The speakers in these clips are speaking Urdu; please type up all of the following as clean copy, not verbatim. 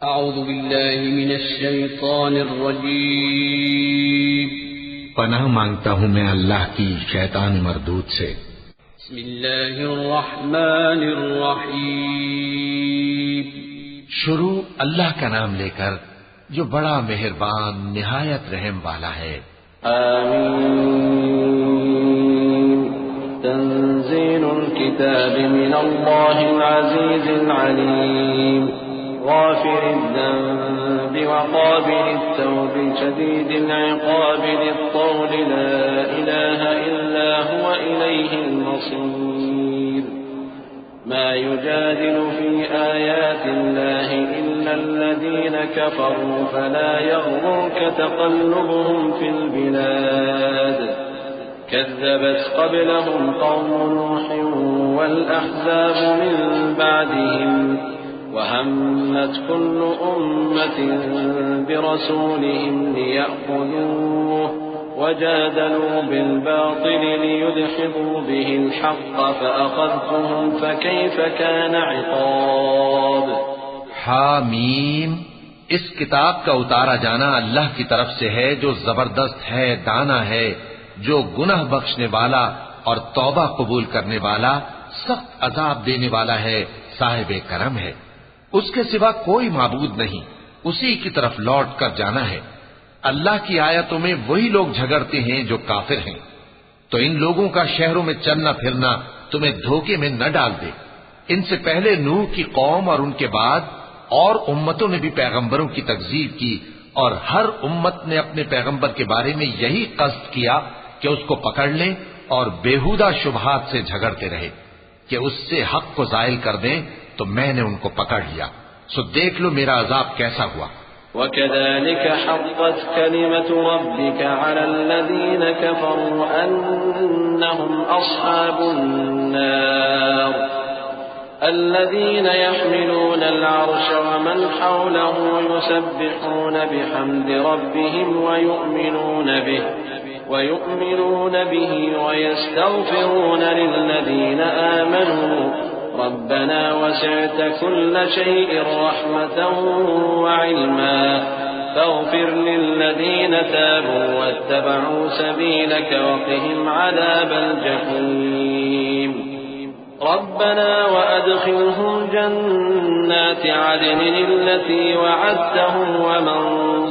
اعوذ باللہ من الشیطان الرجیم پناہ مانگتا ہوں میں اللہ کی شیطان مردود سے۔ بسم اللہ الرحمن الرحیم شروع اللہ کا نام لے کر جو بڑا مہربان نہایت رحم والا ہے۔ آمین تنزیل الكتاب من اللہ العزیز العلیم غافر الذنب وقابل التوب شديد العقاب ذي الطول لا إله إلا هو إليه المصير ما يجادل في آيات الله إلا الذين كفروا فلا يغرك تقلبهم في البلاد كذبت قبلهم قوم نوح والأحزاب من بعدهم وهمت كل أمة برسولهم ليأخذوه وجادلوا بالباطل ليدحضوا به الحق فأخذتهم فكيف كان عقاب۔ حامیم، اس کتاب کا اتارا جانا اللہ کی طرف سے ہے جو زبردست ہے، دانا ہے، جو گناہ بخشنے والا اور توبہ قبول کرنے والا، سخت عذاب دینے والا ہے، صاحب کرم ہے۔ اس کے سوا کوئی معبود نہیں، اسی کی طرف لوٹ کر جانا ہے۔ اللہ کی آیتوں میں وہی لوگ جھگڑتے ہیں جو کافر ہیں، تو ان لوگوں کا شہروں میں چلنا پھرنا تمہیں دھوکے میں نہ ڈال دے۔ ان سے پہلے نوح کی قوم اور ان کے بعد اور امتوں نے بھی پیغمبروں کی تکذیب کی، اور ہر امت نے اپنے پیغمبر کے بارے میں یہی قصد کیا کہ اس کو پکڑ لیں اور بیہودہ شبہات سے جھگڑتے رہے کہ اس سے حق کو زائل کر دیں، تو میں نے ان کو پکڑ لیا، سو دیکھ لو میرا عذاب کیسا ہوا۔ وَكَذَلِكَ حَقَّتْ كَلِمَةُ رَبِّكَ عَلَى الَّذِينَ كَفَرُوا أَنَّهُمْ أَصْحَابُ النَّارِ الَّذِينَ يَحْمِلُونَ الْعَرْشَ وَمَنْ حَوْلَهُ يُسَبِّحُونَ بِحَمْدِ رَبِّهِمْ وَيُؤْمِنُونَ بِهِ وَيَسْتَغْفِرُونَ لِلَّذِينَ آمَنُوا ربنا وسعت كل شيء رحمة وعلما فاغفر للذين تابوا واتبعوا سبيلك وقهم عذاب الجحيم ربنا وأدخلهم جنات عدن التي وعدتهم ومن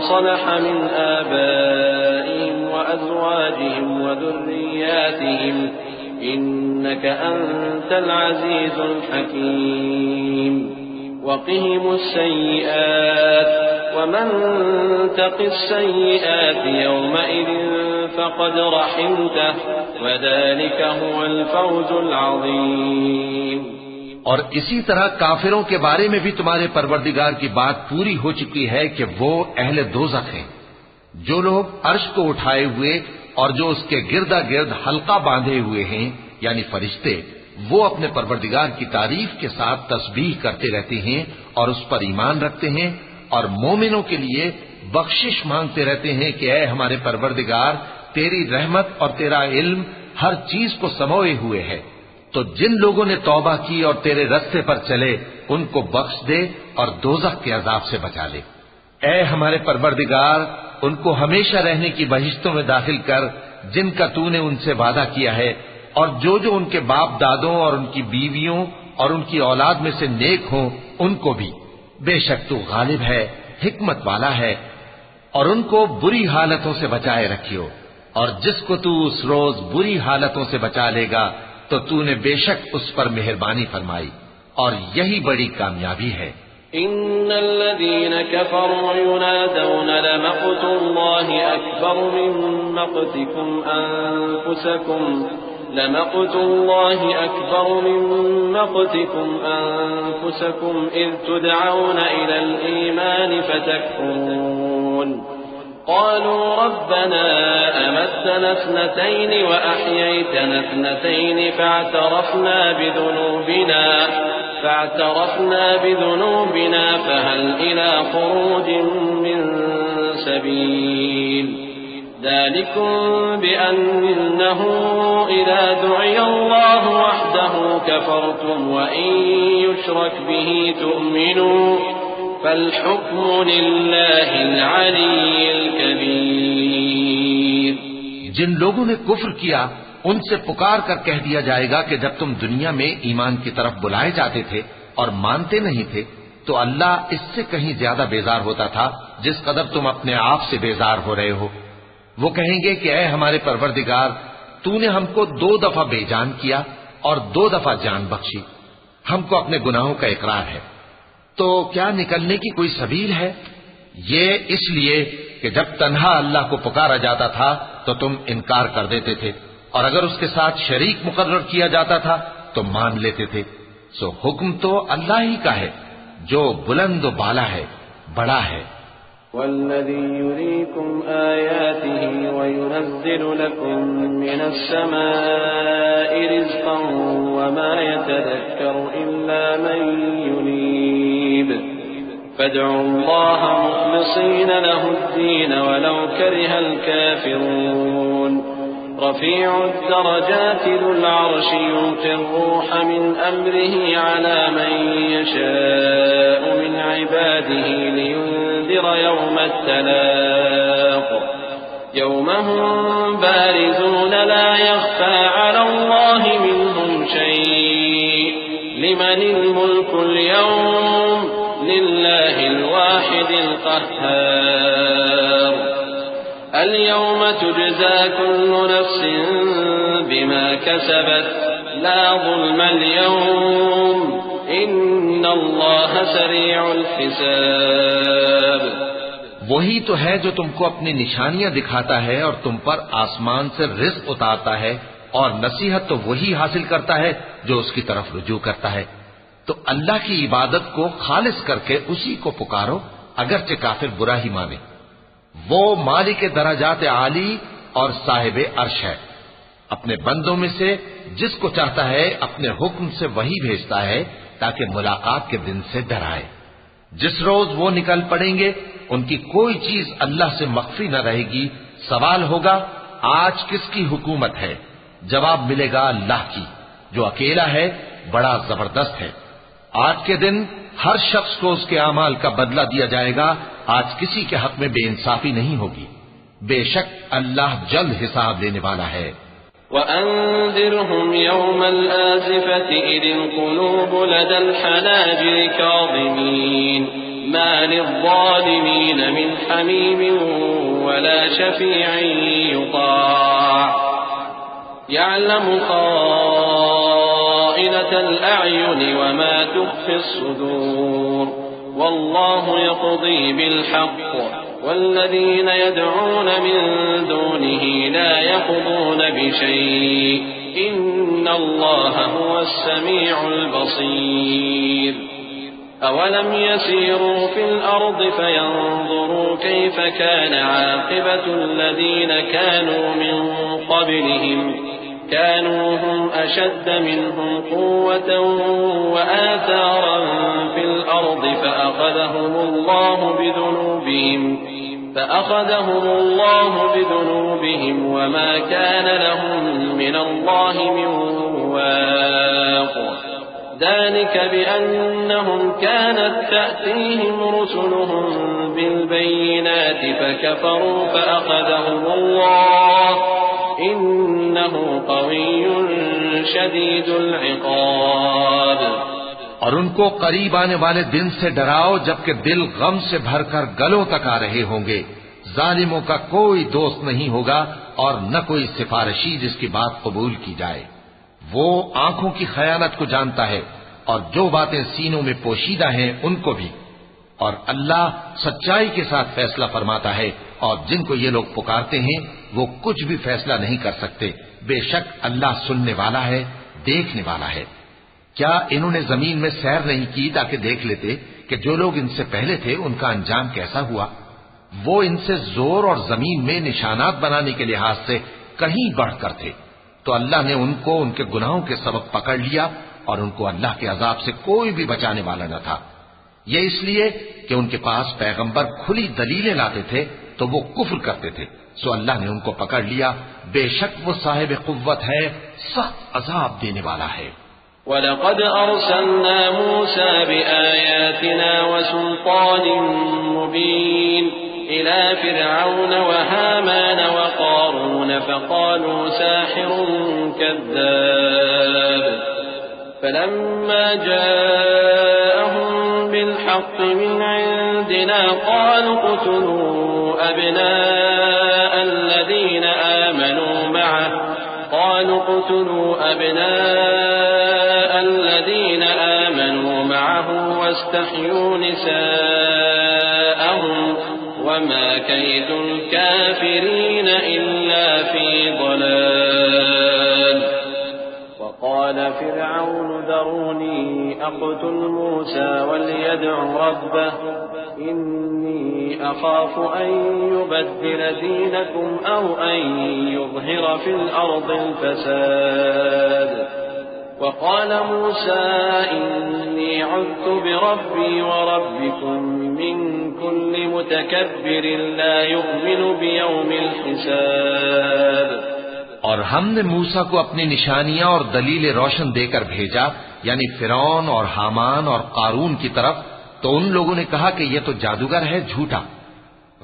صلح من آبائهم وأزواجهم وذرياتهم إنك أنت العزيز الحكيم وقهم السيئات ومن تق السيئات يومئذ فقد رحمته وذلك هو الفوز العظيم۔ اور اسی طرح کافروں کے بارے میں بھی تمہارے پروردگار کی بات پوری ہو چکی ہے کہ وہ اہل دوزخ ہیں۔ جو لوگ عرش کو اٹھائے ہوئے اور جو اس کے گردا گرد حلقہ باندھے ہوئے ہیں یعنی فرشتے، وہ اپنے پروردگار کی تعریف کے ساتھ تسبیح کرتے رہتے ہیں اور اس پر ایمان رکھتے ہیں، اور مومنوں کے لیے بخشش مانگتے رہتے ہیں کہ اے ہمارے پروردگار، تیری رحمت اور تیرا علم ہر چیز کو سموئے ہوئے ہے، تو جن لوگوں نے توبہ کی اور تیرے رستے پر چلے ان کو بخش دے اور دوزخ کے عذاب سے بچا لے۔ اے ہمارے پروردگار، ان کو ہمیشہ رہنے کی بہشتوں میں داخل کر جن کا تو نے ان سے وعدہ کیا ہے، اور جو ان کے باپ دادوں اور ان کی بیویوں اور ان کی اولاد میں سے نیک ہوں ان کو بھی، بے شک تو غالب ہے، حکمت والا ہے۔ اور ان کو بری حالتوں سے بچائے رکھیو، اور جس کو تو اس روز بری حالتوں سے بچا لے گا تو تو نے بے شک اس پر مہربانی فرمائی، اور یہی بڑی کامیابی ہے۔ إن الذين كفروا ينادون لمقت الله أكبر من مقتكم أنفسكم إذ تدعون إلى الإيمان فتكفرون قالوا ربنا أمتنا اثنتين وأحييتنا اثنتين فاعترفنا بذنوبنا فهل إلى خروج من سبيل ذلكم بأنه إذا دعي الله وحده كفرتم وإن يشرك به تؤمنوا فالحكم لله العلي الكبير۔ جن لوگوں نے کفر کیا ان سے پکار کر کہہ دیا جائے گا کہ جب تم دنیا میں ایمان کی طرف بلائے جاتے تھے اور مانتے نہیں تھے تو اللہ اس سے کہیں زیادہ بیزار ہوتا تھا جس قدر تم اپنے آپ سے بیزار ہو رہے ہو۔ وہ کہیں گے کہ اے ہمارے پروردگار، تو نے ہم کو 2 دفعہ بے جان کیا اور 2 دفعہ جان بخشی، ہم کو اپنے گناہوں کا اقرار ہے، تو کیا نکلنے کی کوئی سبیل ہے؟ یہ اس لیے کہ جب تنہا اللہ کو پکارا جاتا تھا تو تم انکار کر دیتے تھے، اور اگر اس کے ساتھ شریک مقرر کیا جاتا تھا تو مان لیتے تھے۔ سو حکم تو اللہ ہی کا ہے جو بلند و بالا ہے، بڑا ہے۔ والذي يريكم آياته وينزل لكم من السماء رزقا وما يتذكر إلا من ينيب فادعوا الله مخلصين له الدين ولو كره الكافرون رفيع الدرجات ذو العرش يلقي الروح من أمره على من يشاء من عباده لينذر يوم التلاق يوم هم بارزون لا يخفى على الله منهم شيء لمن الملك اليوم لله الواحد القهار اليوم تجزى كل نفس بما كسبت لا ظلم اليوم إن الله سريع الحساب۔ وہی تو ہے جو تم کو اپنی نشانیاں دکھاتا ہے اور تم پر آسمان سے رزق اتارتا ہے، اور نصیحت تو وہی حاصل کرتا ہے جو اس کی طرف رجوع کرتا ہے۔ تو اللہ کی عبادت کو خالص کر کے اسی کو پکارو اگرچہ کافر برا ہی مانے۔ وہ مالک درجات عالی اور صاحب عرش ہے، اپنے بندوں میں سے جس کو چاہتا ہے اپنے حکم سے وہی بھیجتا ہے تاکہ ملاقات کے دن سے ڈرائے۔ جس روز وہ نکل پڑیں گے ان کی کوئی چیز اللہ سے مخفی نہ رہے گی۔ سوال ہوگا آج کس کی حکومت ہے؟ جواب ملے گا اللہ کی جو اکیلا ہے، بڑا زبردست ہے۔ آج کے دن ہر شخص کو اس کے اعمال کا بدلہ دیا جائے گا۔ آج کسی کے حق میں بے انصافی نہیں ہوگی، بے شک اللہ جلد حساب لینے والا ہے۔ وَأَنذِرْهُمْ يَوْمَ الْآزِفَةِ إِذِ الْقُلُوبُ لَدَى الْحَنَاجِرِ كَاظِمِينَ مَا لِلظَّالِمِينَ مِنْ حَمِيمٍ وَلَا شَفِيعٍ يُطَاعُ يَعْلَمُ خَائِنَةَ الْأَعْيُنِ وَمَا تُخْفِي الصُّدُورُ وَاللَّهُ يَقْضِي بِالْحَقِّ والذين يدعون من دونه لا يقضون بشيء إن الله هو السميع البصير أولم يسيروا في الأرض فينظروا كيف كان عاقبة الذين كانوا من قبلهم كانوا هم أشد منهم قوة وآثارا في الأرض فأخذهم الله بذنوبهم وما كان لهم من الله من واق ذلك بأنهم كانت تأتيهم رسلهم بالبينات فكفروا فأخذهم الله إنه قوي شديد العقاب۔ اور ان کو قریب آنے والے دن سے ڈراؤ جبکہ دل غم سے بھر کر گلوں تک آ رہے ہوں گے۔ ظالموں کا کوئی دوست نہیں ہوگا اور نہ کوئی سفارشی جس کی بات قبول کی جائے۔ وہ آنکھوں کی خیانت کو جانتا ہے اور جو باتیں سینوں میں پوشیدہ ہیں ان کو بھی، اور اللہ سچائی کے ساتھ فیصلہ فرماتا ہے، اور جن کو یہ لوگ پکارتے ہیں وہ کچھ بھی فیصلہ نہیں کر سکتے۔ بے شک اللہ سننے والا ہے، دیکھنے والا ہے۔ کیا انہوں نے زمین میں سیر نہیں کی تاکہ دیکھ لیتے کہ جو لوگ ان سے پہلے تھے ان کا انجام کیسا ہوا؟ وہ ان سے زور اور زمین میں نشانات بنانے کے لحاظ سے کہیں بڑھ کر تھے، تو اللہ نے ان کو ان کے گناہوں کے سبب پکڑ لیا اور ان کو اللہ کے عذاب سے کوئی بھی بچانے والا نہ تھا۔ یہ اس لیے کہ ان کے پاس پیغمبر کھلی دلیلیں لاتے تھے تو وہ کفر کرتے تھے، سو اللہ نے ان کو پکڑ لیا۔ بے شک وہ صاحب قوت ہے، سخت عذاب دینے والا ہے۔ وَلَقَدْ أَرْسَلْنَا مُوسَى بِآيَاتِنَا وَسُلْطَانٍ مُبِينٍ إِلَى فِرْعَوْنَ وَهَامَانَ وَقَارُونَ فَقَالُوا سَاحِرٌ كَذَّابٌ فَلَمَّا جَاءَهُم بِالْحَقِّ مِنْ عِندِنَا قَالُوا اقْتُلُوا أَبْنَاءَ الَّذِينَ آمَنُوا مَعَهُ وَاسْتَحْيُوا نِسَاءَهُمْ وَمَا كَيْدُ الْكَافِرِينَ إِلَّا فِي ضَلَالٍ وقال فرعون ذروني أقتل موسى وليدع ربه إني أخاف أن يبدل دينكم أو أن يظهر في الأرض الفساد وقال موسى إني عذت بربي وربكم من كل متكبر لا يؤمن بيوم الحساب. اور ہم نے موسیٰ کو اپنی نشانیاں اور دلیل روشن دے کر بھیجا، یعنی فرعون اور حامان اور قارون کی طرف، تو ان لوگوں نے کہا کہ یہ تو جادوگر ہے، جھوٹا.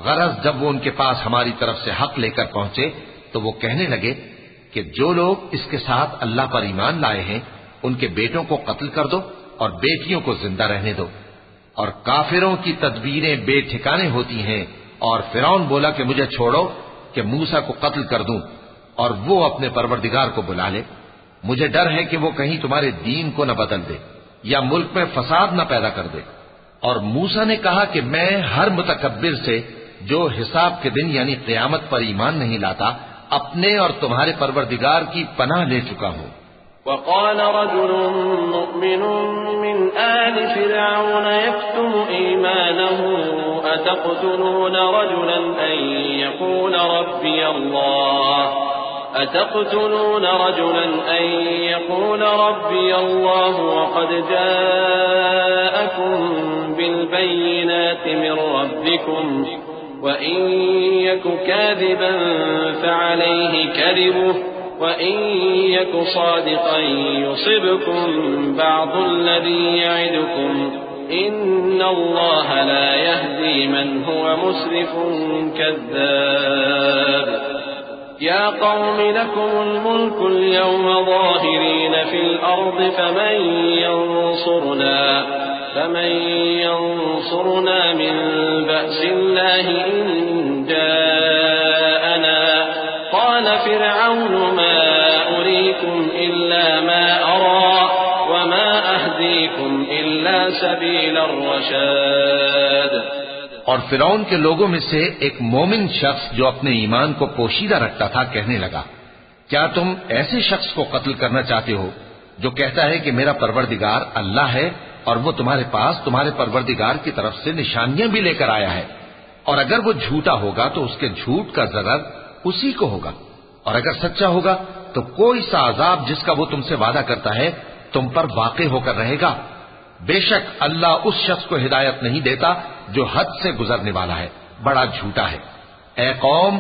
غرض جب وہ ان کے پاس ہماری طرف سے حق لے کر پہنچے تو وہ کہنے لگے کہ جو لوگ اس کے ساتھ اللہ پر ایمان لائے ہیں ان کے بیٹوں کو قتل کر دو اور بیٹیوں کو زندہ رہنے دو. اور کافروں کی تدبیریں بے ٹھکانے ہوتی ہیں. اور فرعون بولا کہ مجھے چھوڑو کہ موسیٰ کو قتل کر دوں اور وہ اپنے پروردگار کو بلا لے. مجھے ڈر ہے کہ وہ کہیں تمہارے دین کو نہ بدل دے یا ملک میں فساد نہ پیدا کر دے. اور موسیٰ نے کہا کہ میں ہر متکبر سے جو حساب کے دن یعنی قیامت پر ایمان نہیں لاتا اپنے اور تمہارے پروردگار کی پناہ لے چکا ہوں. وقال رجل مؤمن من آل فرعون يكتم إيمانه أتقتلون رجلا أن يقول ربي الله وقد جاءكم بالبينات من ربكم وإن يك كاذبا فعليه كذبه وإن يك صادقا يصبكم بعض الذي يعدكم إن الله لا يهدي من هو مسرف كذاب. يا قوم لكم الملك اليوم ظاهرين في الأرض فمن ينصرنا من بأس الله إن جاءنا. قال فرعون ما أريكم إلا ما أرى وما أهديكم إلا سبيل الرشاد. اور فرعون کے لوگوں میں سے ایک مومن شخص جو اپنے ایمان کو پوشیدہ رکھتا تھا کہنے لگا کیا تم ایسے شخص کو قتل کرنا چاہتے ہو جو کہتا ہے کہ میرا پروردگار اللہ ہے اور وہ تمہارے پاس تمہارے پروردگار کی طرف سے نشانیاں بھی لے کر آیا ہے، اور اگر وہ جھوٹا ہوگا تو اس کے جھوٹ کا ضرر اسی کو ہوگا، اور اگر سچا ہوگا تو کوئی سا عذاب جس کا وہ تم سے وعدہ کرتا ہے تم پر واقع ہو کر رہے گا. بے شک اللہ اس شخص کو ہدایت نہیں دیتا جو حد سے گزرنے والا ہے، بڑا جھوٹا ہے. اے قوم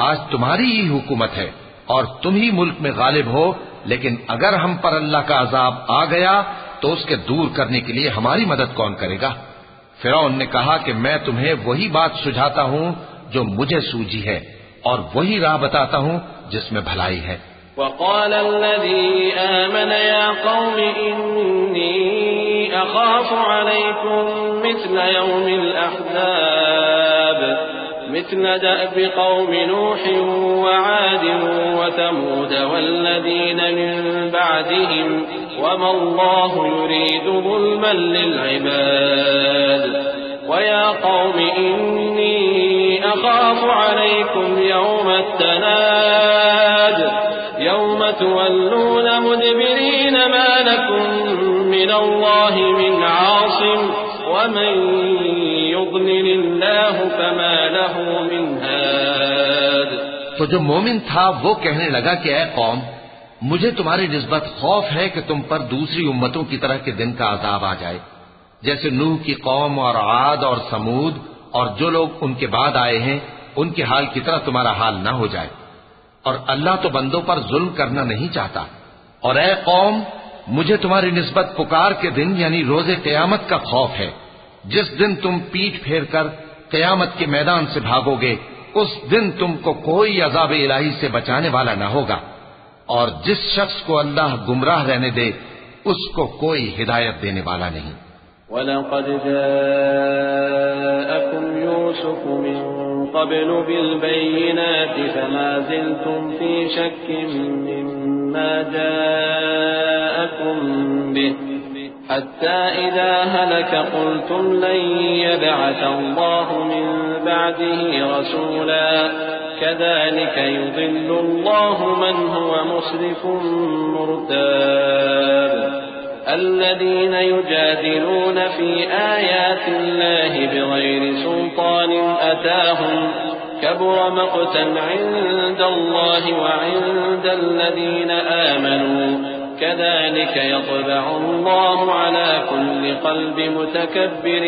آج تمہاری ہی حکومت ہے اور تم ہی ملک میں غالب ہو، لیکن اگر ہم پر اللہ کا عذاب آ گیا تو اس کے دور کرنے کے لیے ہماری مدد کون کرے گا؟ فرعون نے کہا کہ میں تمہیں وہی بات سجھاتا ہوں جو مجھے سوجھی ہے اور وہی راہ بتاتا ہوں جس میں بھلائی ہے. وقال الذي آمن يا قوم إني أخاف عليكم مثل يوم الأحزاب مثل دأب قوم نوح وعاد وثمود والذين من بعدهم وما الله يريد ظلما للعباد. ويا قوم إني أخاف عليكم يوم التناد يوم تولون مدبرين ما لكم من الله من عاصم ومن يضلل الله فما له من هاد. تو جو مومن تھا وہ کہنے لگا کہ اے قوم مجھے تمہاری نسبت خوف ہے کہ تم پر دوسری امتوں کی طرح کے دن کا عذاب آ جائے، جیسے نوح کی قوم اور عاد اور سمود اور جو لوگ ان کے بعد آئے ہیں ان کے حال کی طرح تمہارا حال نہ ہو جائے. اور اللہ تو بندوں پر ظلم کرنا نہیں چاہتا. اور اے قوم مجھے تمہاری نسبت پکار کے دن یعنی روز قیامت کا خوف ہے، جس دن تم پیٹ پھیر کر قیامت کے میدان سے بھاگو گے، اس دن تم کو کوئی عذاب الہی سے بچانے والا نہ ہوگا، اور جس شخص کو اللہ گمراہ رہنے دے اس کو کوئی ہدایت دینے والا نہیں۔ وَلَقَدْ جَاءَكُمْ يُوسُفُ مِنْ قَبْلُ بِالْبَيِّنَاتِ فَمَا زِلْتُمْ فِي شَكٍّ مِّمَّا جَاءَكُمْ بِهِ حَتَّى إِذَا هَلَكَ قُلْتُمْ لَن يَبْعَثَ اللَّهُ مِن بَعْدِهِ رَسُولًا كَذَلِكَ يُضِلُّ اللَّهُ مَنْ هُوَ مُسْرِفٌ مُرْتَابٌ الذين يجادلون في آيات الله بغير سلطان أتاهم كبر مقتا عند الله وعند الذين آمنوا كذلك يطبع الله على كل قلب متكبر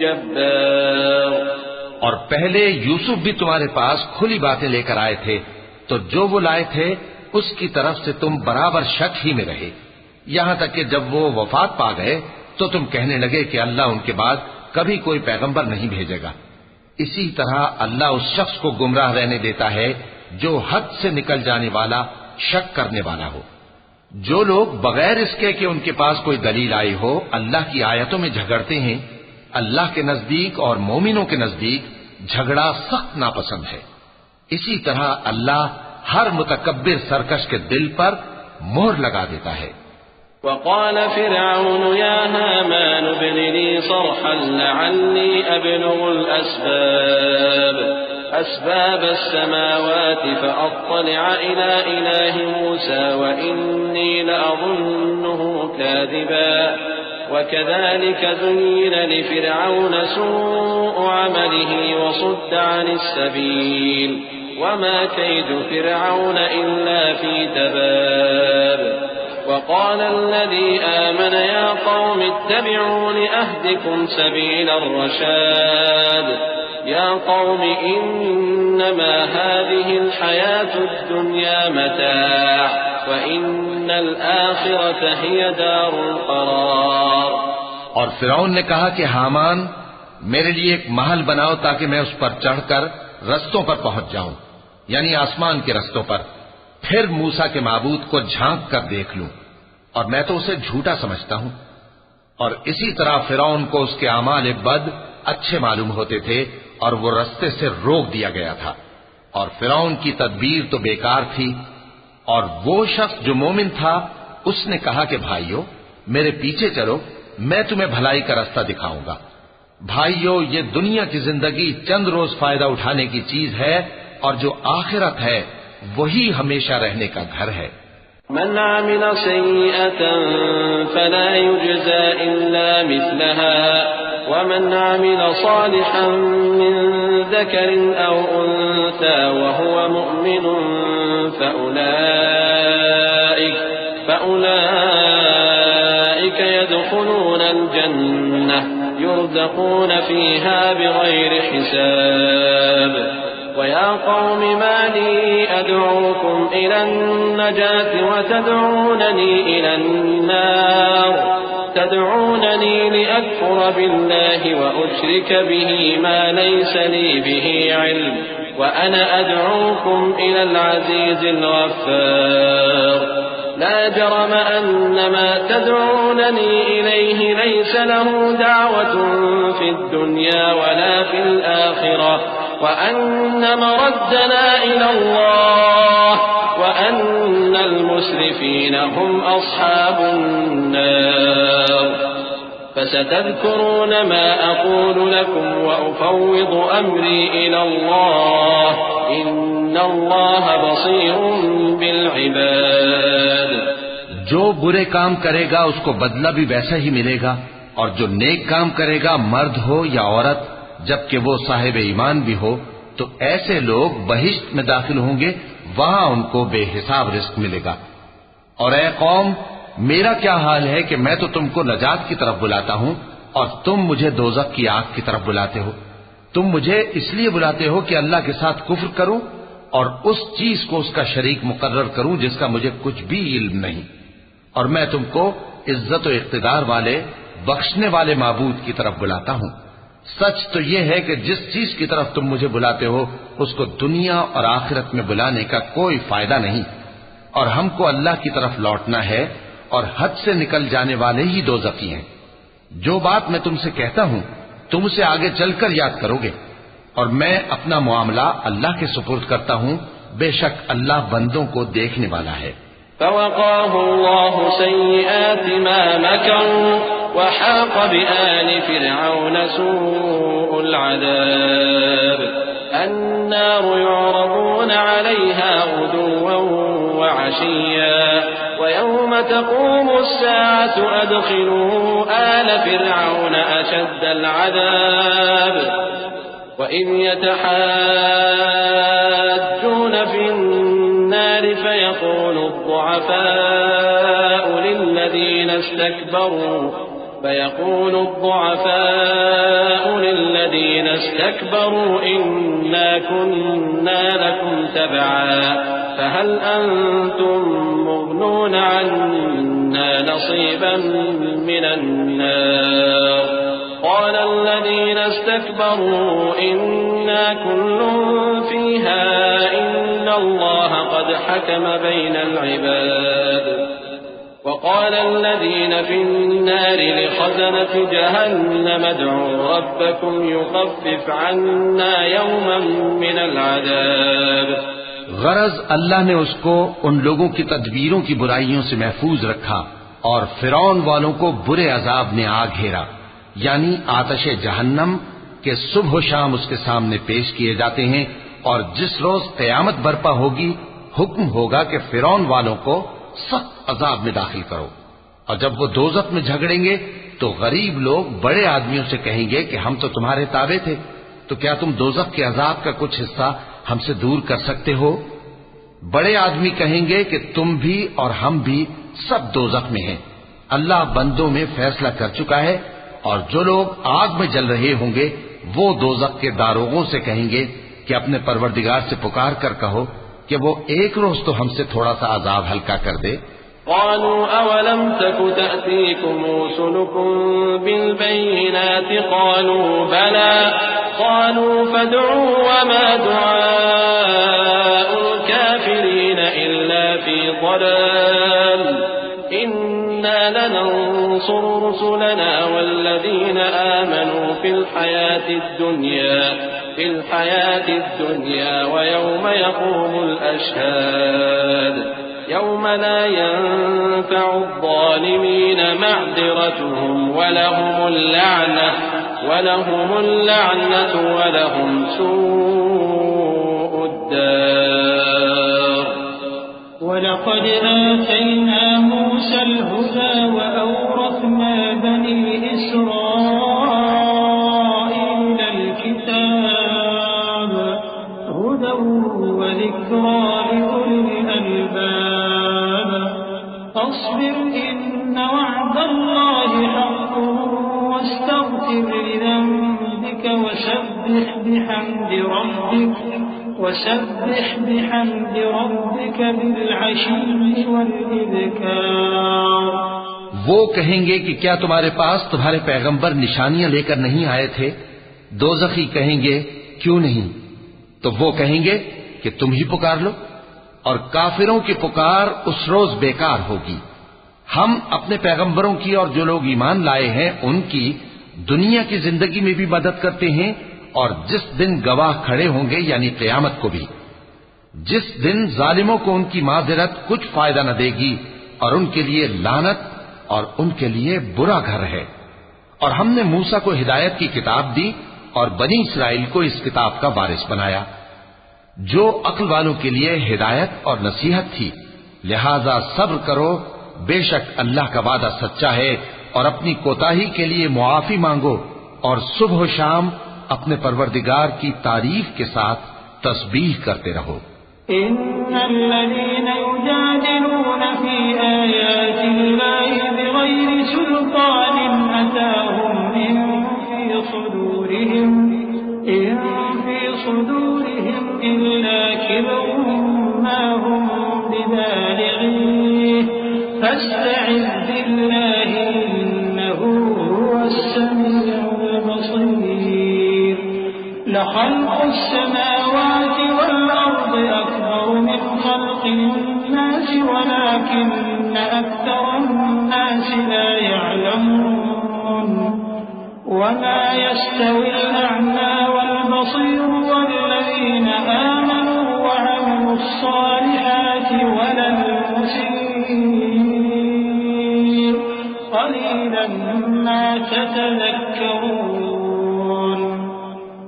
جبار۔ اور پہلے یوسف بھی تمہارے پاس کھلی باتیں لے کر آئے تھے، تو جو وہ لائے تھے اس کی طرف سے تم برابر شک ہی میں رہے، یہاں تک کہ جب وہ وفات پا گئے تو تم کہنے لگے کہ اللہ ان کے بعد کبھی کوئی پیغمبر نہیں بھیجے گا۔ اسی طرح اللہ اس شخص کو گمراہ رہنے دیتا ہے جو حد سے نکل جانے والا، شک کرنے والا ہو۔ جو لوگ بغیر اس کے کہ ان کے پاس کوئی دلیل آئی ہو اللہ کی آیتوں میں جھگڑتے ہیں، اللہ کے نزدیک اور مومنوں کے نزدیک جھگڑا سخت ناپسند ہے۔ اسی طرح اللہ ہر متکبر سرکش کے دل پر مہر لگا دیتا ہے۔ وقال فرعون يا هامان ابن لي صرحا لعلي أبلغ أسباب السماوات فأطلع إلى إله موسى وإني لأظنه كاذبا وكذلك زين لفرعون سوء عمله وصد عن السبيل وما كيد فرعون إلا في تباب وقال الذي آمن يا قوم اتبعون أهدكم سبيل الرشاد يا قوم إنما هذه الحياة الدنيا متاع وإن الآخرة هي دار القرار۔ اور فرعون نے کہا کہ حامان میرے لیے ایک محل بناؤ تاکہ میں اس پر چڑھ کر رستوں پر پہنچ جاؤں، یعنی آسمان کے رستوں پر، پھر موسیٰ کے معبود کو جھانک کر دیکھ لوں، اور میں تو اسے جھوٹا سمجھتا ہوں۔ اور اسی طرح فرعون کو اس کے اعمال بد اچھے معلوم ہوتے تھے اور وہ رستے سے روک دیا گیا تھا، اور فرعون کی تدبیر تو بیکار تھی۔ اور وہ شخص جو مومن تھا اس نے کہا کہ بھائیو میرے پیچھے چلو، میں تمہیں بھلائی کا رستہ دکھاؤں گا۔ بھائیو یہ دنیا کی زندگی چند روز فائدہ اٹھانے کی چیز ہے، اور جو آخرت ہے وہی ہمیشہ رہنے کا گھر ہے۔ من عمل سيئة فلا يجزى إلا مثلها ومن عمل صالحا من ذكر أو أنثى وهو مؤمن فأولئك يدخلون الجنة يرزقون فيها بغير حساب ويا قوم ما لي أدعوكم إلى النجاة وتدعونني إلى النار تدعونني لأكفر بالله وأشرك به ما ليس لي به علم وأنا أدعوكم إلى العزيز الغفار لا جرم أن ما تدعونني إليه ليس له دعوة في الدنيا ولا في الآخرة وأن مردنا إلى الله وأن المسرفين هم أصحاب النار فستذكرون ما أقول لكم وأفوض أمري إلى الله إن الله بصير بالعباد۔ جو برے کام کرے گا اس کو بدلہ بھی ویسا ہی ملے گا، اور جو نیک کام کرے گا مرد ہو یا عورت جبکہ وہ صاحب ایمان بھی ہو تو ایسے لوگ بہشت میں داخل ہوں گے، وہاں ان کو بے حساب رزق ملے گا۔ اور اے قوم میرا کیا حال ہے کہ میں تو تم کو نجات کی طرف بلاتا ہوں اور تم مجھے دوزخ کی آگ کی طرف بلاتے ہو۔ تم مجھے اس لیے بلاتے ہو کہ اللہ کے ساتھ کفر کروں اور اس چیز کو اس کا شریک مقرر کروں جس کا مجھے کچھ بھی علم نہیں، اور میں تم کو عزت و اقتدار والے بخشنے والے معبود کی طرف بلاتا ہوں۔ سچ تو یہ ہے کہ جس چیز کی طرف تم مجھے بلاتے ہو اس کو دنیا اور آخرت میں بلانے کا کوئی فائدہ نہیں، اور ہم کو اللہ کی طرف لوٹنا ہے، اور حد سے نکل جانے والے ہی دوزخی ہیں۔ جو بات میں تم سے کہتا ہوں تم اسے آگے چل کر یاد کرو گے، اور میں اپنا معاملہ اللہ کے سپرد کرتا ہوں، بے شک اللہ بندوں کو دیکھنے والا ہے۔ فوقاه الله سيئات ما مكروا وحاق بآل فرعون سوء العذاب النار يعرضون عليها غدوا وعشيا ويوم تقوم الساعة أدخلوا آل فرعون أشد العذاب وإذ يتحاجون في النار فيقول الضعفاء للذين استكبروا إنا كنا لكم تبعا فهل أنتم مغنون عنا نصيبا من النار قال الذين استكبروا إنا كل فيها إن الله قد حكم بين العباد وقال الذين في النار لخزنة جهنم ادعوا ربكم يخفف عنا يوما من العذاب۔ غرض اللہ نے اس کو ان لوگوں کی تدبیروں کی برائیوں سے محفوظ رکھا اور فرعون والوں کو برے عذاب نے آ گھیرا، یعنی آتش جہنم کے صبح و شام اس کے سامنے پیش کیے جاتے ہیں، اور جس روز قیامت برپا ہوگی حکم ہوگا کہ فرعون والوں کو سخت عذاب میں داخل کرو۔ اور جب وہ دوزخ میں جھگڑیں گے تو غریب لوگ بڑے آدمیوں سے کہیں گے کہ ہم تو تمہارے تابع تھے، تو کیا تم دوزخ کے عذاب کا کچھ حصہ ہم سے دور کر سکتے ہو؟ بڑے آدمی کہیں گے کہ تم بھی اور ہم بھی سب دوزخ میں ہیں، اللہ بندوں میں فیصلہ کر چکا ہے۔ اور جو لوگ آگ میں جل رہے ہوں گے وہ دوزخ کے داروغوں سے کہیں گے کہ اپنے پروردگار سے پکار کر کہو کہ وہ ایک روز تو ہم سے تھوڑا سا عذاب ہلکا کر دے۔ قالوا أولم تك تأتيكم رسلكم بالبينات قالوا بلى قالوا فادعوا وما دعاء الكافرين إلا في ضلال إنا لننصر رسلنا والذين آمنوا في الحياة الدنيا ويوم يقوم الأشهاد يوم لا ينفع الظالمين معذرتهم ولهم اللعنة ولهم سوء الدار۔ ولقد آتينا موسى الهدى وأورثنا بني إسرائيل الكتاب هدى وذكرى لأولي الألباب فاصبر إن وعد الله حق واستغفر لذنبك وسبح بحمد ربك بالعشي والإبكار۔ وہ کہیں گے کہ کیا تمہارے پاس تمہارے پیغمبر نشانیاں لے کر نہیں آئے تھے؟ دوزخی کہیں گے کیوں نہیں؟ تو وہ کہیں گے کہ تم ہی پکار لو، اور کافروں کی پکار اس روز بیکار ہوگی۔ ہم اپنے پیغمبروں کی اور جو لوگ ایمان لائے ہیں ان کی دنیا کی زندگی میں بھی مدد کرتے ہیں، اور جس دن گواہ کھڑے ہوں گے یعنی قیامت کو بھی، جس دن ظالموں کو ان کی معذرت کچھ فائدہ نہ دے گی، اور ان کے لیے لعنت اور ان کے لیے برا گھر ہے۔ اور ہم نے موسیٰ کو ہدایت کی کتاب دی اور بنی اسرائیل کو اس کتاب کا وارث بنایا، جو عقل والوں کے لیے ہدایت اور نصیحت تھی۔ لہذا صبر کرو، بے شک اللہ کا وعدہ سچا ہے، اور اپنی کوتاہی کے لیے معافی مانگو، اور صبح و شام اپنے پروردگار کی تعریف کے ساتھ تسبیح کرتے رہو۔ إن الذين يجادلون في آيات الله بغير سلطان أتاهم إن في صدورهم إلا كبر ما هم ببالغيه فاستعذ بالله إنه هو السميع البصير لخلق السماوات والأرض أكبر من خلق الناس ولكن أكثر الناس لا يعلمون وما يستوي الأعمى والبصير والذين آمنوا وعملوا الصالحات ولا المسيء قليلا ما تتذكرون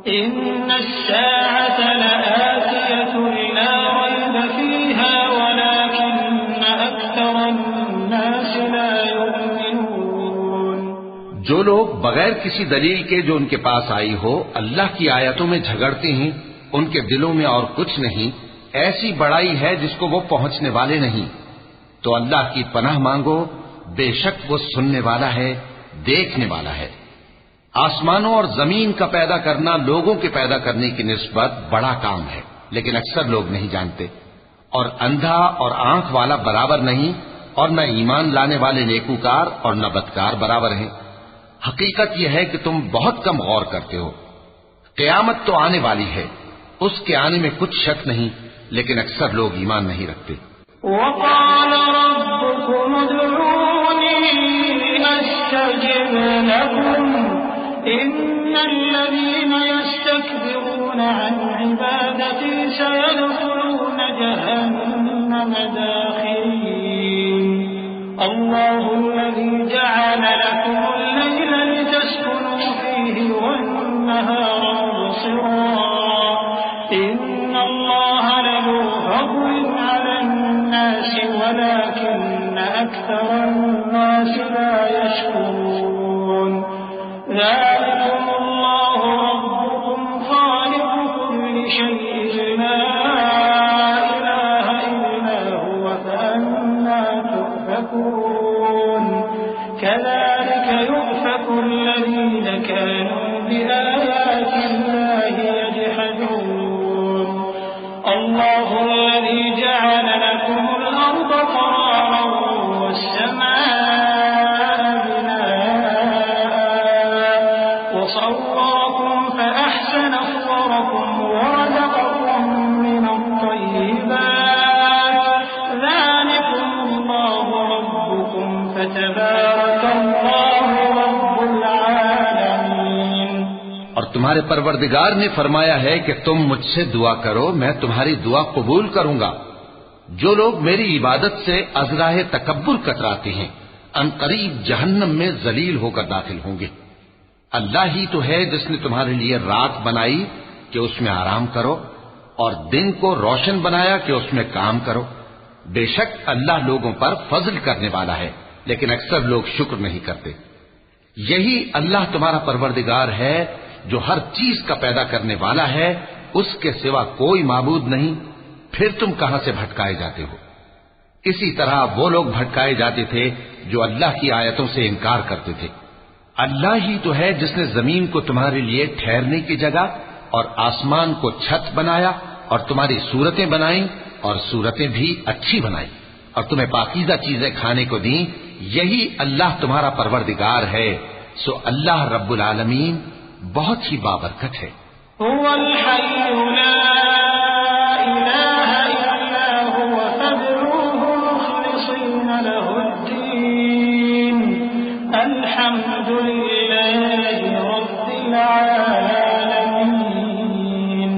إن الساعة لآتية لا ريب فيها ولكن أكثر الناس لا يؤمنون جو لوگ بغیر کسی دلیل کے جو ان کے پاس آئی ہو اللہ کی آیتوں میں جھگڑتے ہیں ان کے دلوں میں اور کچھ نہیں ایسی بڑائی ہے جس کو وہ پہنچنے والے نہیں تو اللہ کی پناہ مانگو بے شک وہ سننے والا ہے دیکھنے والا ہے آسمانوں اور زمین کا پیدا کرنا لوگوں کے پیدا کرنے کی نسبت بڑا کام ہے لیکن اکثر لوگ نہیں جانتے اور اندھا اور آنکھ والا برابر نہیں اور نہ ایمان لانے والے نیکوکار اور نہ بدکار برابر ہیں حقیقت یہ ہے کہ تم بہت کم غور کرتے ہو قیامت تو آنے والی ہے اس کے آنے میں کچھ شک نہیں لیکن اکثر لوگ ایمان نہیں رکھتے وقال ربكم ادعوني أستجب لكم إن الذين يستكبرون عن عبادتي سيدخلون جهنم داخرين الله الذي جعل لكم الليل لتسكنوا فيه والنهار مبصرا إن الله لذو فضل على الناس ولكن أكثر الناس لا يشكرون ذلكم الله ربكم خالق كل شيء لا إله إلا هو فأنا تؤفكون كذلك يؤفك الذين كانوا بآيات الله يجحدون الله الذي جعل لكم الأرض قرارا والسماء بناء وصوركم فأحسن صوركم ورزقكم من الطيبات ذلكم الله ربكم فتبارك الله رب العالمين اور تمہارے پروردگار نے فرمایا ہے کہ تم مجھ سے دعا کرو میں تمہاری دعا قبول کروں گا جو لوگ میری عبادت سے ازراہ تکبر کتراتے ہیں عنقریب جہنم میں ذلیل ہو کر داخل ہوں گے اللہ ہی تو ہے جس نے تمہارے لیے رات بنائی کہ اس میں آرام کرو اور دن کو روشن بنایا کہ اس میں کام کرو بے شک اللہ لوگوں پر فضل کرنے والا ہے لیکن اکثر لوگ شکر نہیں کرتے یہی اللہ تمہارا پروردگار ہے جو ہر چیز کا پیدا کرنے والا ہے اس کے سوا کوئی معبود نہیں پھر تم کہاں سے بھٹکائے جاتے ہو اسی طرح وہ لوگ بھٹکائے جاتے تھے جو اللہ کی آیتوں سے انکار کرتے تھے اللہ ہی تو ہے جس نے زمین کو تمہارے لیے ٹھہرنے کی جگہ اور آسمان کو چھت بنایا اور تمہاری صورتیں بنائیں اور صورتیں بھی اچھی بنائیں اور تمہیں پاکیزہ چیزیں کھانے کو دیں یہی اللہ تمہارا پروردگار ہے سو اللہ رب العالمین بہت ہی بابرکت ہے هو الحي لا إله إلا هو فادعوه مخلصين له الدين الحمد لله رب العالمين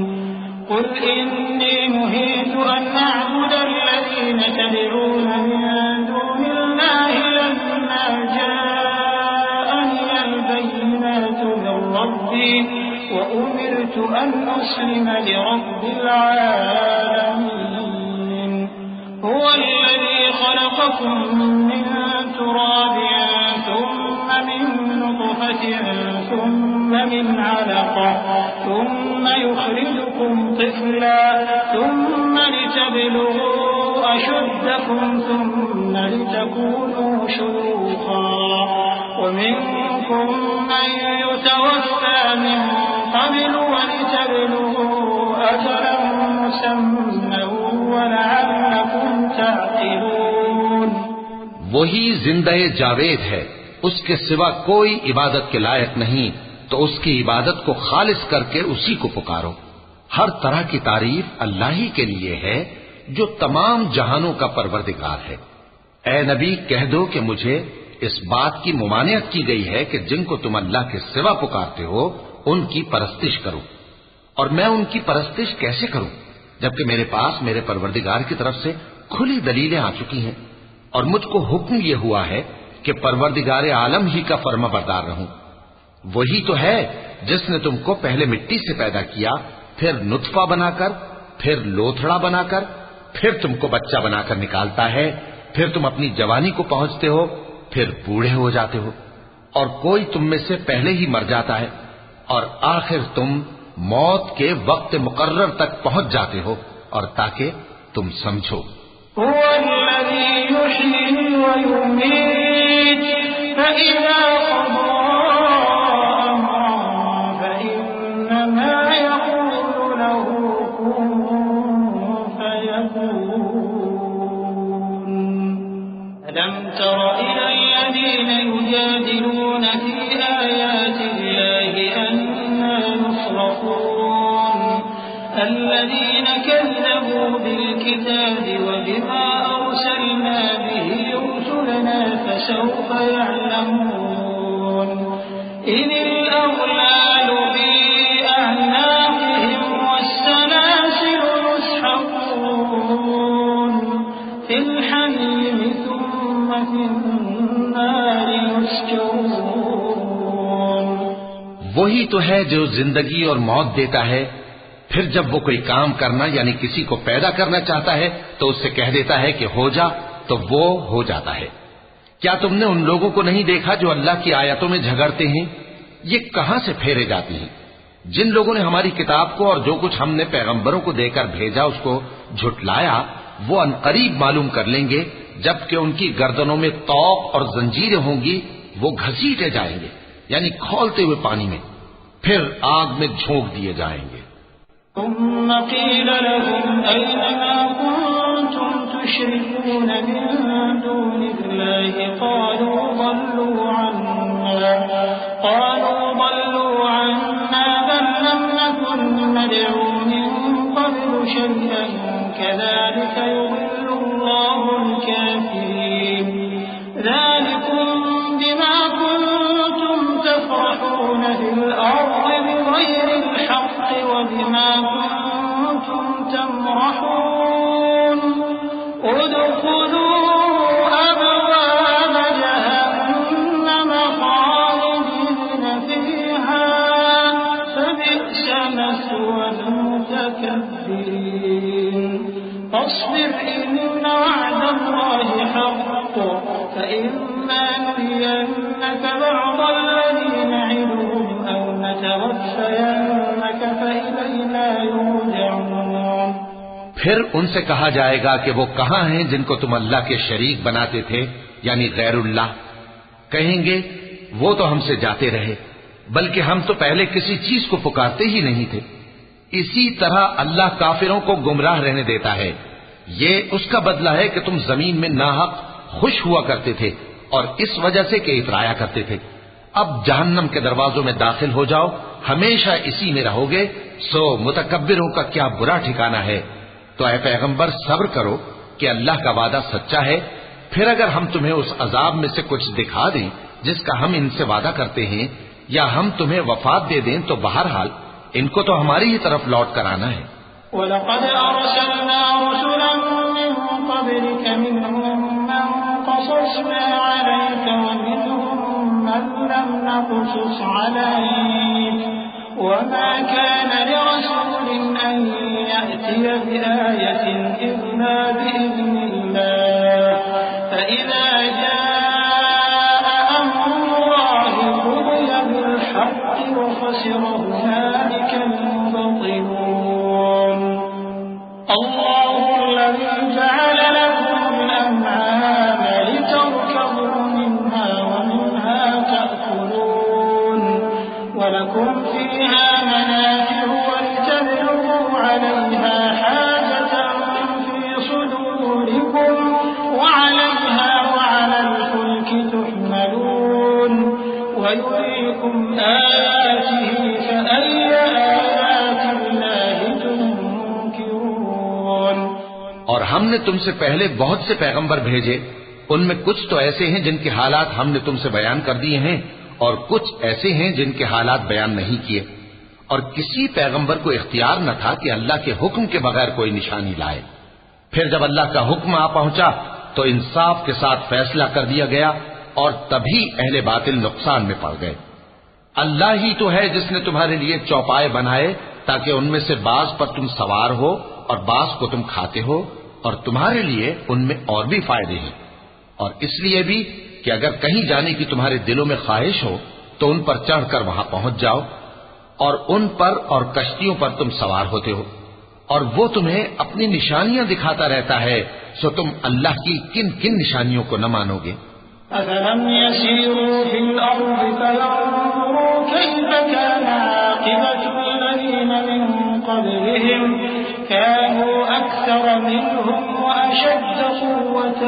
قل إني نهيت أن أعبد الذين تدعون من دون الله لما جاءني البينات من ربي وأمرت أن أسلم لرب العالمين هو الذي خلقكم من تراب ثم من نطفة ثم من علقة ثم يخرجكم طفلا ثم لتبلغوا أشدكم ثم لتكونوا شيوخا ومنكم من يتوفى من قبل ولتبلغوا أجلا مسمى ولعلكم تعقلون وہ وہی زندہ جاوید ہے، اس کے سوا کوئی عبادت کے لائق نہیں، تو اس کی عبادت کو خالص کر کے اسی کو پکارو۔ ہر طرح کی تعریف اللہ ہی کے لیے ہے جو تمام جہانوں کا پروردگار ہے۔ اے نبی کہہ دو کہ مجھے اس بات کی ممانعت کی گئی ہے کہ جن کو تم اللہ کے سوا پکارتے ہو ان کی پرستش کرو، اور میں ان کی پرستش کیسے کروں جبکہ میرے پاس میرے پروردگار کی طرف سے کھلی دلیلیں آ چکی ہیں، اور مجھ کو حکم یہ ہوا ہے کہ پروردگار عالم ہی کا فرما بردار رہوں۔ وہی تو ہے جس نے تم کو پہلے مٹی سے پیدا کیا، پھر نطفہ بنا کر، پھر لوتھڑا بنا کر، پھر تم کو بچہ بنا کر نکالتا ہے، پھر تم اپنی جوانی کو پہنچتے ہو، پھر بوڑھے ہو جاتے ہو، اور کوئی تم میں سے پہلے ہی مر جاتا ہے، اور آخر تم موت کے وقت مقرر تک پہنچ جاتے ہو، اور تاکہ تم سمجھو۔ هو الذي يحيي ويميت فإذا قضى أمرا فإنما يقول له كن فيكون ألم تر إلى الذين يجادلون في آيات الله أنى يصرفون الذين كذبوا بالكتاب وبما أرسلنا به رسلنا فسوف يعلمون إن الأغلال في أعناقهم والسلاسل يسحبون في الحميم ثم في النار يسجرون۔ وہی تو ہے جو زندگی اور موت دیتا ہے، پھر جب وہ کوئی کام کرنا یعنی کسی کو پیدا کرنا چاہتا ہے تو اس سے کہہ دیتا ہے کہ ہو جا، تو وہ ہو جاتا ہے۔ کیا تم نے ان لوگوں کو نہیں دیکھا جو اللہ کی آیتوں میں جھگڑتے ہیں؟ یہ کہاں سے پھیرے جاتی ہیں؟ جن لوگوں نے ہماری کتاب کو اور جو کچھ ہم نے پیغمبروں کو دے کر بھیجا اس کو جھٹلایا، وہ عنقریب معلوم کر لیں گے جبکہ ان کی گردنوں میں طوق اور زنجیریں ہوں گی، وہ گھسیٹے جائیں گے یعنی کھولتے ہوئے پانی میں، پھر آگ میں جھونک دیے جائیں گے۔ ثم قيل لهم أين ما كنتم تشركون من دون الله قالوا ضلوا عنا بل لم نكن ندعو من قبل شيئا كذلك يضل الله الكافرين ذلكم بما كنتم تفرحون في الأرض بغير الحق وبما كنتم تمرحون ادخلوا أبواب جهنم خالدين فيها فبئس مثوى المتكبرين فاصبر إن وعد الله حق فإما نرينك بعض الذي نعدهم أو نتوفينك فإلينا يرجعون۔ پھر ان سے کہا جائے گا کہ وہ کہاں ہیں جن کو تم اللہ کے شریک بناتے تھے یعنی غیر اللہ؟ کہیں گے وہ تو ہم سے جاتے رہے، بلکہ ہم تو پہلے کسی چیز کو پکارتے ہی نہیں تھے۔ اسی طرح اللہ کافروں کو گمراہ رہنے دیتا ہے، یہ اس کا بدلہ ہے کہ تم زمین میں ناحق خوش ہوا کرتے تھے اور اس وجہ سے کہ اترایا کرتے تھے۔ اب جہنم کے دروازوں میں داخل ہو جاؤ، ہمیشہ اسی میں رہو گے، سو متکبروں کا کیا برا ٹھکانہ ہے۔ تو اے پیغمبر صبر کرو کہ اللہ کا وعدہ سچا ہے، پھر اگر ہم تمہیں اس عذاب میں سے کچھ دکھا دیں جس کا ہم ان سے وعدہ کرتے ہیں، یا ہم تمہیں وفات دے دیں، تو بہرحال ان کو تو ہماری ہی طرف لوٹ کر آنا ہے۔ وَلَقَدْ أَرْسَلْنَا رُسُلًا مِّن قَبْلِكَ مِنْهُم مَّن قَصَصْنَا عَلَيْكَ وَمِنْهُم مَّن لَّمْ نَقْصُصْ عَلَيْكَ وَمَا كَانَ لِرَسُولٍ أَن يَأْتِيَ بِآيَةٍ إِلَّا بِإِذْنِ اللَّهِ فَإِذَا جَاءَ أَمْرُ اللَّهِ قُضِيَ بِالْحَقِّ وَخَسِرَ هُنَالِكَ الْمُبْطِلُونَ الله الذي جعل لكم الأنعام لتركبوا منها ومنها تأكلون ولكم فيها منافع ولتبلغوا عليها حاجة في صدوركم وعليها ہم نے تم سے پہلے بہت سے پیغمبر بھیجے، ان میں کچھ تو ایسے ہیں جن کے حالات ہم نے تم سے بیان کر دیے ہیں، اور کچھ ایسے ہیں جن کے حالات بیان نہیں کیے، اور کسی پیغمبر کو اختیار نہ تھا کہ اللہ کے حکم کے بغیر کوئی نشانی لائے۔ پھر جب اللہ کا حکم آ پہنچا تو انصاف کے ساتھ فیصلہ کر دیا گیا، اور تبھی اہل باطل نقصان میں پڑ گئے۔ اللہ ہی تو ہے جس نے تمہارے لیے چوپائے بنائے تاکہ ان میں سے بعض پر تم سوار ہو اور بعض کو تم کھاتے ہو، اور تمہارے لیے ان میں اور بھی فائدے ہیں، اور اس لیے بھی کہ اگر کہیں جانے کی تمہارے دلوں میں خواہش ہو تو ان پر چڑھ کر وہاں پہنچ جاؤ، اور ان پر اور کشتیوں پر تم سوار ہوتے ہو، اور وہ تمہیں اپنی نشانیاں دکھاتا رہتا ہے، سو تم اللہ کی کن کن نشانیوں کو نہ مانو گے؟ أَفَلَمْ يَسِيرُوا فِي الْأَرْضِ فَيَنظُرُوا كَيْفَ كَانَ عَاقِبَةُ الَّذِينَ مِن قَبْلِهِمْ كَانُوا أَكْثَرَ مِنْهُمْ وَأَشَدَّ قُوَّةً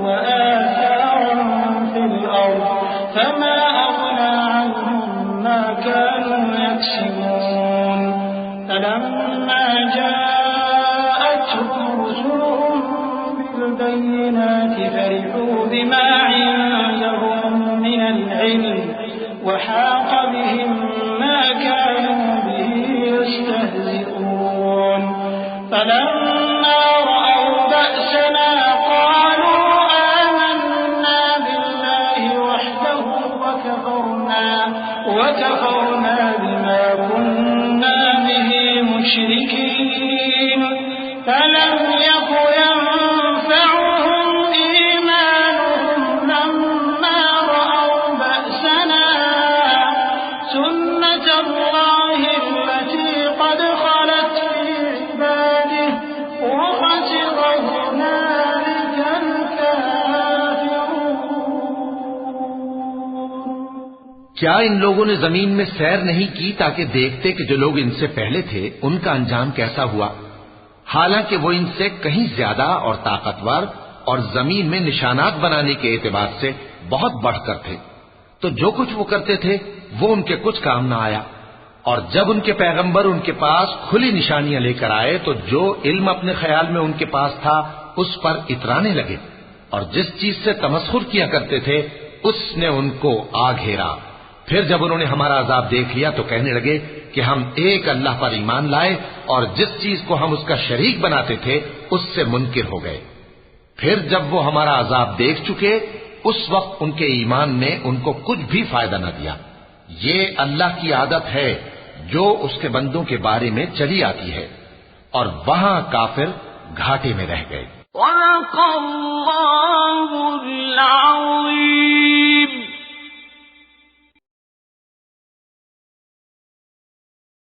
وَآثَارًا فِي الْأَرْضِ فَمَا أَغْنَى عَنْهُمْ مَا كَانُوا يَكْسِبُونَ فَلَمَّا جَاءَتْهُمْ رُسُلُهُم بِالْبَيِّنَاتِ فَرِحُوا بِمَا عِندَهُم مِّنَ الْعِلْمِ وَحَاقَ بِهِم مَّا كَانُوا بِهِ يَسْتَهْزِئُونَ فَلَمَّا رَأَوْا بَأْسَنَا قَالُوا آمَنَّا بِاللَّهِ وَحْدَهُ وَكَفَرْنَا بِمَا كُنَّا بِهِ مُشْرِكِينَ فَلَمْ يَكُ يَنفَعُهُمْ إِيمَانُهُمْ لَمَّا رَأَوْا بَأْسَنَا سُنَّتَ اللَّهِ الَّتِي قَدْ خَلَتْ فِي عِبَادِهِ وَخَسِرَ هُنَالِكَ الْكَافِرُونَ۔ کیا ان لوگوں نے زمین میں سیر نہیں کی تاکہ دیکھتے کہ جو لوگ ان سے پہلے تھے ان کا انجام کیسا ہوا، حالانکہ وہ ان سے کہیں زیادہ اور طاقتور اور زمین میں نشانات بنانے کے اعتبار سے بہت بڑھ کر تھے، تو جو کچھ وہ کرتے تھے وہ ان کے کچھ کام نہ آیا، اور جب ان کے پیغمبر ان کے پاس کھلی نشانیاں لے کر آئے تو جو علم اپنے خیال میں ان کے پاس تھا اس پر اترانے لگے، اور جس چیز سے تمسخر کیا کرتے تھے اس نے ان کو آ گھیرا۔ پھر جب انہوں نے ہمارا عذاب دیکھ لیا تو کہنے لگے کہ ہم ایک اللہ پر ایمان لائے اور جس چیز کو ہم اس کا شریک بناتے تھے اس سے منکر ہو گئے۔ پھر جب وہ ہمارا عذاب دیکھ چکے اس وقت ان کے ایمان نے ان کو کچھ بھی فائدہ نہ دیا۔ یہ اللہ کی عادت ہے جو اس کے بندوں کے بارے میں چلی آتی ہے، اور وہاں کافر گھاٹے میں رہ گئے۔ وَلَقَ اللَّهُ